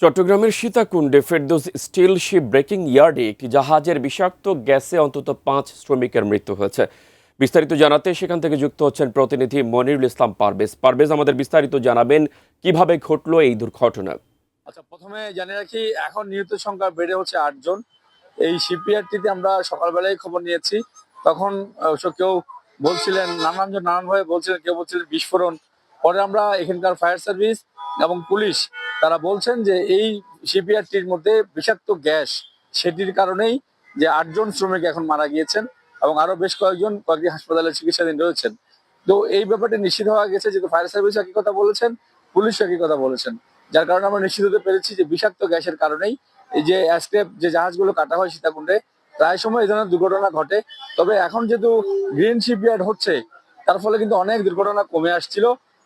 চট্টগ্রামের সীতাকুণ্ডে Ferdous still ship breaking ইয়ার্ডে একটি জাহাজের বিষাক্ত গ্যাসে অন্তত 5 শ্রমিকের মৃত্যু হয়েছে। বিস্তারিত জানাতে সেখান থেকে যুক্ত হচ্ছেন প্রতিনিধি মনিরুল ইসলাম পারভেজ আমাদের বিস্তারিত জানাবেন কিভাবে ঘটলো এই দুর্ঘটনা। আচ্ছা, প্রথমে জানিয়ে রাখি, এখন নিহতের সংখ্যা বেড়ে হচ্ছে 8 জন। এই শিপইয়ার্ডটিতে আমরা সকালবেলায় খবর নিয়েছি। তখন কেউ বলছিলেন নানানভাবে বলছিলেন, কেউ বলছিলেন বিস্ফোরণ। পরে আমরা এখানকার ফায়ার সার্ভিস এবং পুলিশ তারা বলছেন যে এই শিপইয়ার্ডটির মধ্যে বিষাক্ত গ্যাস, সেটির কারণেই যে 8 জন শ্রমিক এখন মারা গিয়েছেন এবং আরো বেশ কয়েকটি হাসপাতালে চিকিৎসাধীন রয়েছেন। তো এই ব্যাপারটি নিশ্চিত হওয়া গেছে, যেহেতু ফায়ার সার্ভিস একই কথা বলেছেন, পুলিশ একই কথা বলেছেন, যার কারণে আমরা নিশ্চিত হতে পেরেছি যে বিষাক্ত গ্যাসের কারণেই এই যে এসকেপ যে জাহাজগুলো কাটা হয় সীতাকুণ্ডে, প্রায় সময় এই ধরনের দুর্ঘটনা ঘটে। তবে এখন যেহেতু গ্রিন শিপইয়ার্ড হচ্ছে, তার ফলে কিন্তু অনেক দুর্ঘটনা কমে আসছিল।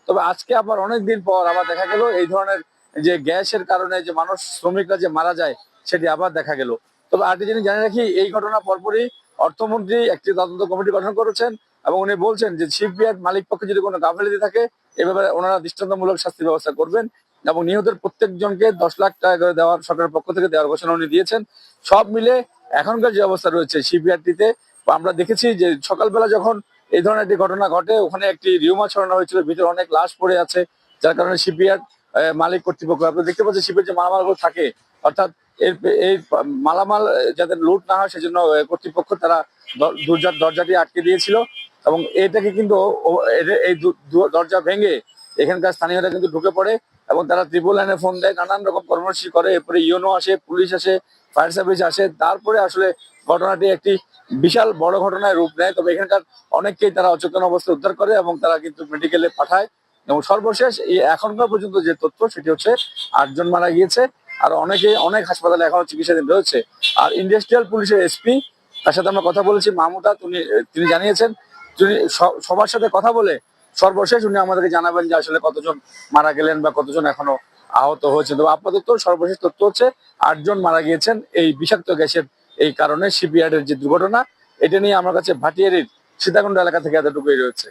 তবে আজকে আবার অনেক দিন পর আবার দেখা গেল এই ধরনের যে গ্যাসের কারণে যে শ্রমিকরা যে মারা যায়, সেটি আবার দেখা গেল। তবে আরেকটি জিনিস জানিয়ে রাখি, এই ঘটনা পরপরই অর্থমন্ত্রী একটি তদন্ত কমিটি গঠন করেছেন এবং উনি বলছেন যে শিপইয়ার্ড মালিক পক্ষে যদি কোনো গাফিলতি থাকে এ ব্যাপারে ওনারা দৃষ্টান্তমূলক শাস্তির ব্যবস্থা করবেন এবং নিহতের প্রত্যেকজনকে 10 লাখ টাকা করে দেওয়ার সরকারের পক্ষ থেকে দেওয়ার ঘোষণা উনি দিয়েছেন। সব মিলে এখনকার যে অবস্থা রয়েছে শিপইয়ার্ডটিতে, আমরা দেখেছি যে সকালবেলা যখন এই ধরনের একটি ঘটনা ঘটে, ওখানে একটি রিউমা ছড়ানো হয়েছিল, ভিতরে অনেক লাশ পড়ে আছে, যার কারণে শিপইয়ার্ড মালিক কর্তৃপক্ষ, আপনারা দেখতে পাচ্ছেন শিপের যে মালামালগুলো থাকে, অর্থাৎ এই মালামাল যাতে লুট না হয় সেজন্য কর্তৃপক্ষ তারা দরজাটি আটকে দিয়েছিল এবং এটাকে কিন্তু এই দরজা ভেঙে এখানকার স্থানীয়রা কিন্তু ঢুকে পড়ে এবং তারা ট্রিপল লাইনে ফোন দেয়, নানান রকম কর্মসূচি করে। এরপরে ইউনো আসে, পুলিশ আসে, ফায়ার সার্ভিস আসে, তারপরে আসলে ঘটনাটি একটি বিশাল বড় ঘটনায় রূপ নেয়। তবে এখানকার অনেককেই তারা অচেতন অবস্থায় উদ্ধার করে এবং তারা কিন্তু মেডিকেলে পাঠায় এবং সর্বশেষ এই এখনকার পর্যন্ত যে তথ্য সেটি হচ্ছে 8 জন মারা গিয়েছে আর অনেক হাসপাতালে এখনো চিকিৎসাধীন রয়েছে। আর ইন্ডাস্ট্রিয়াল পুলিশের এসপি, তার সাথে আমরা কথা বলেছি, মাহমুদা, তিনি জানিয়েছেন তিনি সবার সাথে কথা বলে সর্বশেষ উনি আমাদেরকে জানাবেন যে আসলে কতজন মারা গেলেন বা কতজন এখনো আহত হয়েছে। তবে আপাতত সর্বশেষ তথ্য হচ্ছে 8 জন মারা গিয়েছেন এই বিষাক্ত গ্যাসের এই কারণে। শিপইয়ার্ডের যে দুর্ঘটনা, এটা নিয়ে আমার কাছে ভাটিয়ারির সীতাকুণ্ড এলাকা থেকে এতটুকুই রয়েছে।